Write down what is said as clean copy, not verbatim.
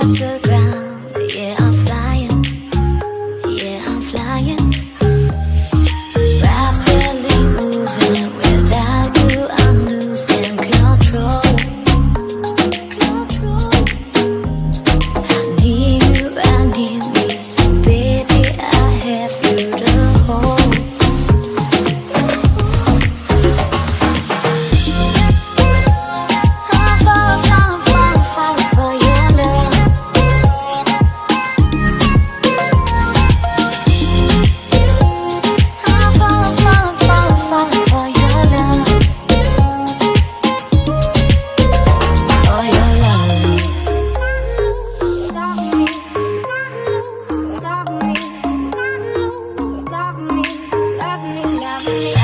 touch the ground. Yeah, I'm flying. Yeah, I'm flying. Rapidly moving. Without you, I'm losing control. I need me. So baby, I have you to hold. Love me.